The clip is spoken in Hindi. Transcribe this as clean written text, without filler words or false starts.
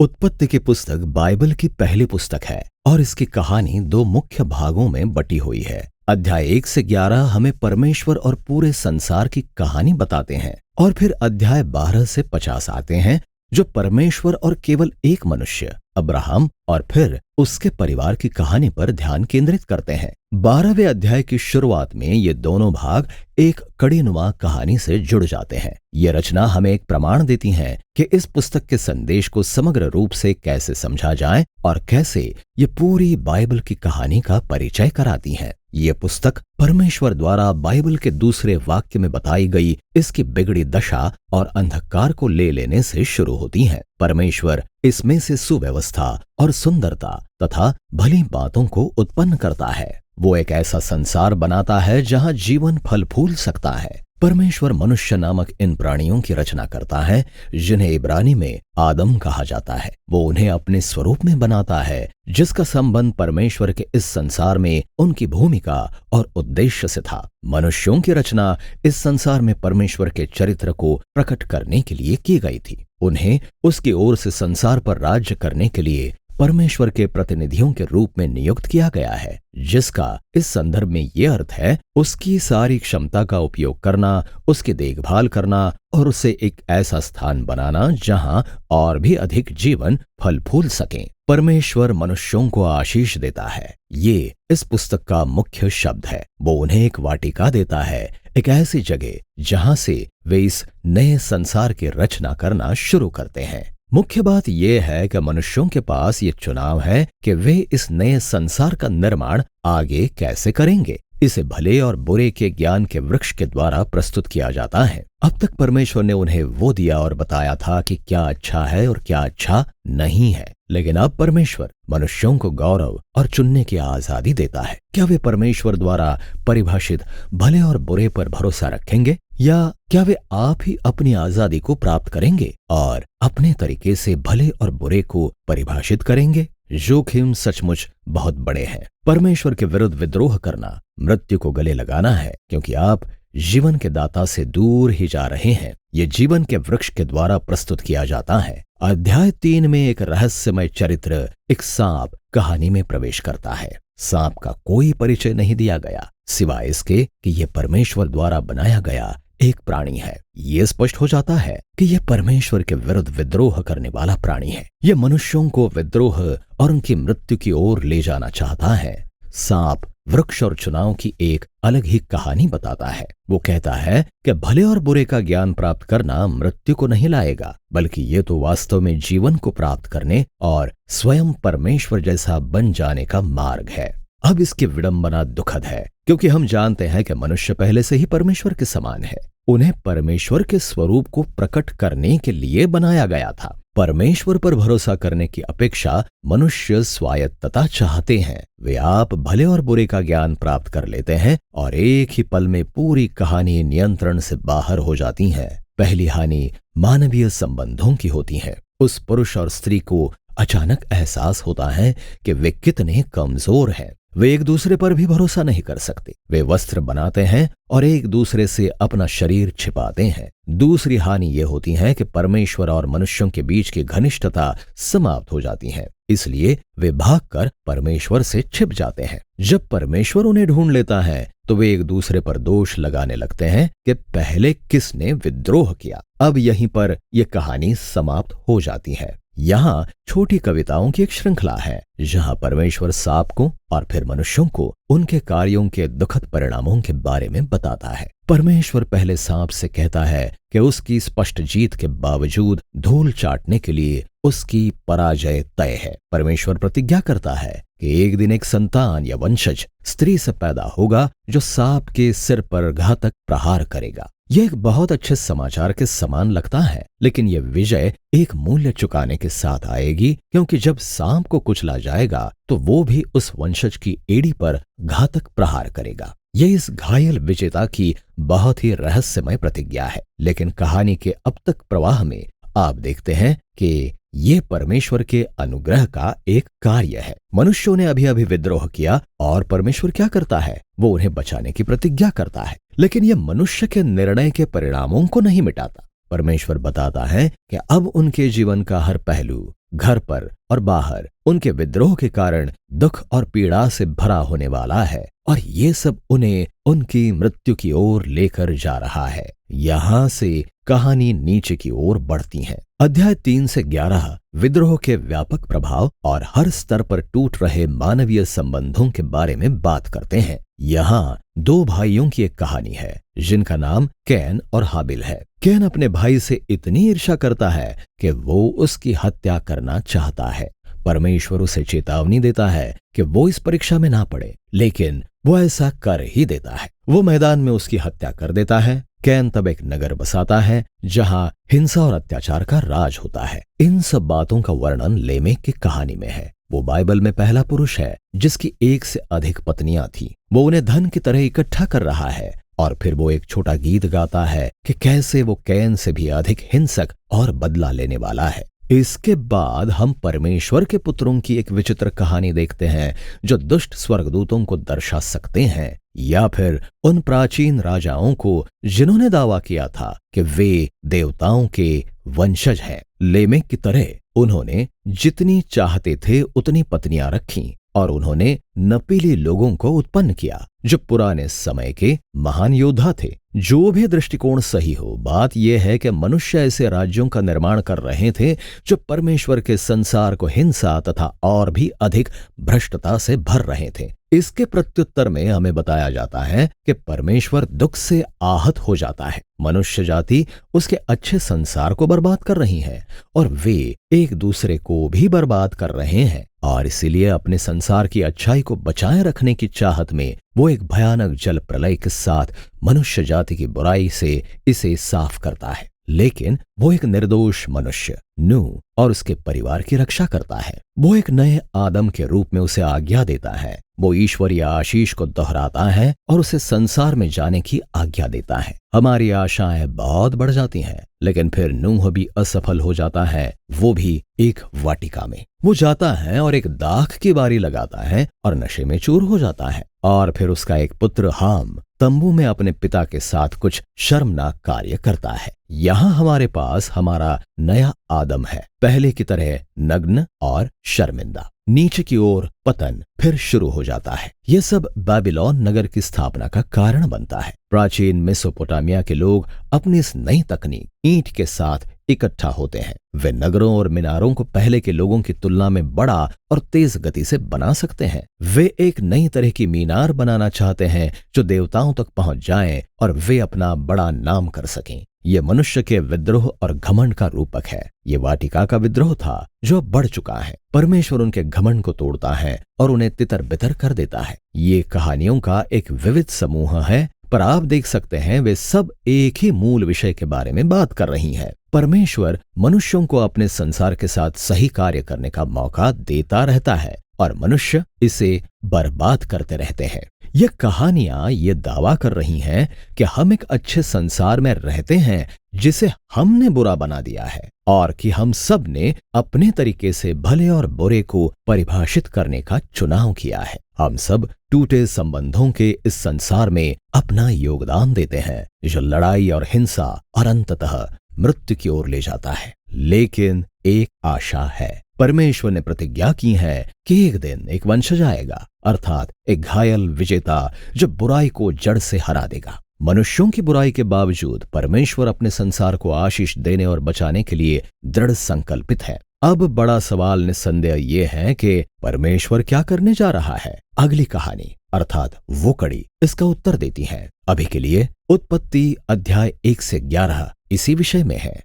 उत्पत्ति की पुस्तक बाइबल की पहली पुस्तक है और इसकी कहानी दो मुख्य भागों में बटी हुई है। अध्याय 1 से 11 हमें परमेश्वर और पूरे संसार की कहानी बताते हैं और फिर अध्याय 12 से 50 आते हैं जो परमेश्वर और केवल एक मनुष्य अब्राहम और फिर उसके परिवार की कहानी पर ध्यान केंद्रित करते हैं। 12वें अध्याय की शुरुआत में ये दोनों भाग एक कड़ीनुमा कहानी से जुड़ जाते हैं। ये रचना हमें एक प्रमाण देती है कि इस पुस्तक के संदेश को समग्र रूप से कैसे समझा जाए और कैसे ये पूरी बाइबल की कहानी का परिचय कराती है। ये पुस्तक परमेश्वर द्वारा बाइबल के दूसरे वाक्य में बताई गई इसकी बिगड़ी दशा और अंधकार को ले लेने से शुरू होती है। परमेश्वर इसमें से सुव्यवस्था और सुंदरता तथा भली बातों को उत्पन्न करता है। वो एक ऐसा संसार बनाता है जहां जीवन फल फूल सकता है। परमेश्वर मनुष्य नामक इन प्राणियों की रचना करता है जिन्हें इब्रानी में आदम कहा जाता है। वो उन्हें अपने स्वरूप में बनाता है जिसका संबंध परमेश्वर के इस संसार में उनकी भूमिका और उद्देश्य से था। मनुष्यों की रचना इस संसार में परमेश्वर के चरित्र को प्रकट करने के लिए की गई थी। उन्हें उसकी ओर से संसार पर राज्य करने के लिए परमेश्वर के प्रतिनिधियों के रूप में नियुक्त किया गया है, जिसका इस संदर्भ में ये अर्थ है उसकी सारी क्षमता का उपयोग करना, उसकी देखभाल करना और उसे एक ऐसा स्थान बनाना जहां और भी अधिक जीवन फल फूल सकें। परमेश्वर मनुष्यों को आशीष देता है, ये इस पुस्तक का मुख्य शब्द है। वो उन्हें एक वाटिका देता है, एक ऐसी जगह जहां से वे इस नए संसार की रचना करना शुरू करते हैं। मुख्य बात यह है कि मनुष्यों के पास ये चुनाव है कि वे इस नए संसार का निर्माण आगे कैसे करेंगे। इसे भले और बुरे के ज्ञान के वृक्ष के द्वारा प्रस्तुत किया जाता है। अब तक परमेश्वर ने उन्हें वो दिया और बताया था कि क्या अच्छा है और क्या अच्छा नहीं है, लेकिन अब परमेश्वर मनुष्यों को गौरव और चुनने की आजादी देता है। क्या वे परमेश्वर द्वारा परिभाषित भले और बुरे पर भरोसा रखेंगे या क्या वे आप ही अपनी आजादी को प्राप्त करेंगे और अपने तरीके से भले और बुरे को परिभाषित करेंगे? जोखिम सचमुच बहुत बड़े हैं। परमेश्वर के विरुद्ध विद्रोह करना मृत्यु को गले लगाना है, क्योंकि आप जीवन के दाता से दूर ही जा रहे हैं। ये जीवन के वृक्ष के द्वारा प्रस्तुत किया जाता है। अध्याय 3 में एक रहस्यमय चरित्र, एक सांप कहानी में प्रवेश करता है। सांप का कोई परिचय नहीं दिया गया सिवाय इसके कि यह परमेश्वर द्वारा बनाया गया एक प्राणी है। ये स्पष्ट हो जाता है कि यह परमेश्वर के विरुद्ध विद्रोह करने वाला प्राणी है। यह मनुष्यों को विद्रोह और उनकी मृत्यु की ओर ले जाना चाहता है। सांप वृक्ष और चुनाव की एक अलग ही कहानी बताता है। वो कहता है कि भले और बुरे का ज्ञान प्राप्त करना मृत्यु को नहीं लाएगा, बल्कि ये तो वास्तव में जीवन को प्राप्त करने और स्वयं परमेश्वर जैसा बन जाने का मार्ग है। अब इसकी विडंबना दुखद है, क्योंकि हम जानते हैं कि मनुष्य पहले से ही परमेश्वर के समान है। उन्हें परमेश्वर के स्वरूप को प्रकट करने के लिए बनाया गया था। परमेश्वर पर भरोसा करने की अपेक्षा मनुष्य स्वायत्तता चाहते हैं। वे आप भले और बुरे का ज्ञान प्राप्त कर लेते हैं और एक ही पल में पूरी कहानी नियंत्रण से बाहर हो जाती है। पहली हानि मानवीय संबंधों की होती है। उस पुरुष और स्त्री को अचानक एहसास होता है कि वे कितने कमजोर हैं। वे एक दूसरे पर भी भरोसा नहीं कर सकते। वे वस्त्र बनाते हैं और एक दूसरे से अपना शरीर छिपाते हैं। दूसरी हानि यह होती है कि परमेश्वर और मनुष्यों के बीच की घनिष्ठता समाप्त हो जाती है, इसलिए वे भागकर परमेश्वर से छिप जाते हैं। जब परमेश्वर उन्हें ढूंढ लेता है तो वे एक दूसरे पर दोष लगाने लगते हैं कि पहले किसने विद्रोह किया। अब यहीं पर यह कहानी समाप्त हो जाती है। यहाँ छोटी कविताओं की एक श्रृंखला है जहाँ परमेश्वर सांप को और फिर मनुष्यों को उनके कार्यों के दुखद परिणामों के बारे में बताता है। परमेश्वर पहले सांप से कहता है कि उसकी स्पष्ट जीत के बावजूद धूल चाटने के लिए उसकी पराजय तय है। परमेश्वर प्रतिज्ञा करता है कि एक दिन एक संतान या वंशज स्त्री से पैदा होगा जो सांप के सिर पर घातक प्रहार करेगा। यह एक बहुत अच्छे समाचार के समान लगता है, लेकिन यह विजय एक मूल्य चुकाने के साथ आएगी, क्योंकि जब सांप को कुचला जाएगा तो वो भी उस वंशज की एड़ी पर घातक प्रहार करेगा। यह इस घायल विजेता की बहुत ही रहस्यमय प्रतिज्ञा है। लेकिन कहानी के अब तक प्रवाह में आप देखते हैं कि ये परमेश्वर के अनुग्रह का एक कार्य है। मनुष्यों ने अभी अभी विद्रोह किया और परमेश्वर क्या करता है? वो उन्हें बचाने की प्रतिज्ञा करता है, लेकिन यह मनुष्य के निर्णय के परिणामों को नहीं मिटाता। परमेश्वर बताता है कि अब उनके जीवन का हर पहलू, घर पर और बाहर, उनके विद्रोह के कारण दुख और पीड़ा से भरा होने वाला है और ये सब उन्हें उनकी मृत्यु की ओर लेकर जा रहा है। यहाँ से कहानी नीचे की ओर बढ़ती है। अध्याय 3 से 11 विद्रोह के व्यापक प्रभाव और हर स्तर पर टूट रहे मानवीय संबंधों के बारे में बात करते हैं। यहाँ दो भाइयों की एक कहानी है जिनका नाम कैन और हाबिल है। कैन अपने भाई से इतनी ईर्ष्या करता है कि वो उसकी हत्या करना चाहता है। परमेश्वर उसे चेतावनी देता है कि वो इस परीक्षा में ना पड़े, लेकिन वो ऐसा कर ही देता है। वो मैदान में उसकी हत्या कर देता है। कैन तब एक नगर बसाता है जहां हिंसा और अत्याचार का राज होता है। इन सब बातों का वर्णन लेमेक की कहानी में है। वो बाइबल में पहला पुरुष है जिसकी एक से अधिक पत्नियां थी। वो उन्हें धन की तरह इकट्ठा कर रहा है और फिर वो एक छोटा गीत गाता है कि कैसे वो कैन से भी अधिक हिंसक और बदला लेने वाला है। इसके बाद हम परमेश्वर के पुत्रों की एक विचित्र कहानी देखते हैं जो दुष्ट स्वर्गदूतों को दर्शा सकते हैं या फिर उन प्राचीन राजाओं को जिन्होंने दावा किया था कि वे देवताओं के वंशज हैं। लेमेक की तरह उन्होंने जितनी चाहते थे उतनी पत्नियां रखीं और उन्होंने नपीली लोगों को उत्पन्न किया जो पुराने समय के महान योद्धा थे। जो भी दृष्टिकोण सही हो, बात यह है कि मनुष्य ऐसे राज्यों का निर्माण कर रहे थे जो परमेश्वर के संसार को हिंसा तथा और भी अधिक भ्रष्टता से भर रहे थे। इसके प्रत्युत्तर में हमें बताया जाता है कि परमेश्वर दुख से आहत हो जाता है। मनुष्य जाति उसके अच्छे संसार को बर्बाद कर रही है और वे एक दूसरे को भी बर्बाद कर रहे हैं और इसीलिए अपने संसार की अच्छाई को बचाए रखने की चाहत में वो एक भयानक जल प्रलय के साथ मनुष्य जाति की बुराई से इसे साफ करता है। लेकिन वो एक निर्दोष मनुष्य नूह और उसके परिवार की रक्षा करता है। वो एक नए आदम के रूप में उसे आज्ञा देता है। वो ईश्वरीय आशीष को दोहराता है और उसे संसार में जाने की आज्ञा देता है। हमारी आशाएं बहुत बढ़ जाती हैं, लेकिन फिर नूह भी असफल हो जाता है। वो भी एक वाटिका में वो जाता है और एक दाख की बारी लगाता है और नशे में चूर हो जाता है। और फिर उसका एक पुत्र हाम तंबू में अपने पिता के साथ कुछ शर्मनाक कार्य करता है। यहाँ हमारे पास हमारा नया आदम है, पहले की तरह नग्न और शर्मिंदा। नीचे की ओर पतन फिर शुरू हो जाता है। यह सब बाबिलोन नगर की स्थापना का कारण बनता है। प्राचीन मेसोपोटामिया के लोग अपनी इस नई तकनीक ईंट के साथ इकट्ठा होते हैं। वे नगरों और मीनारों को पहले के लोगों की तुलना में बड़ा और तेज गति से बना सकते हैं। वे एक नई तरह की मीनार बनाना चाहते हैं जो देवताओं तक पहुंच जाए और वे अपना बड़ा नाम कर सकें। ये मनुष्य के विद्रोह और घमंड का रूपक है। ये वाटिका का विद्रोह था जो अब बढ़ चुका है। परमेश्वर उनके घमंड को तोड़ता है और उन्हें तितर बितर कर देता है। ये कहानियों का एक विविध समूह है, पर आप देख सकते हैं वे सब एक ही मूल विषय के बारे में बात कर रही हैं। परमेश्वर मनुष्यों को अपने संसार के साथ सही कार्य करने का मौका देता रहता है और मनुष्य इसे बर्बाद करते रहते हैं। ये कहानियां ये दावा कर रही हैं कि हम एक अच्छे संसार में रहते हैं जिसे हमने बुरा बना दिया है और कि हम सब ने अपने तरीके से भले और बुरे को परिभाषित करने का चुनाव किया है। हम सब टूटे संबंधों के इस संसार में अपना योगदान देते हैं जो लड़ाई और हिंसा और अंततः मृत्यु की ओर ले जाता है। लेकिन एक आशा है। परमेश्वर ने प्रतिज्ञा की है कि एक दिन एक वंशज आएगा, अर्थात एक घायल विजेता जो बुराई को जड़ से हरा देगा। मनुष्यों की बुराई के बावजूद परमेश्वर अपने संसार को आशीष देने और बचाने के लिए दृढ़ संकल्पित है। अब बड़ा सवाल निस्संदेह ये है कि परमेश्वर क्या करने जा रहा है। अगली कहानी अर्थात वो कड़ी इसका उत्तर देती है। अभी के लिए उत्पत्ति अध्याय 1 से 11 इसी विषय में है।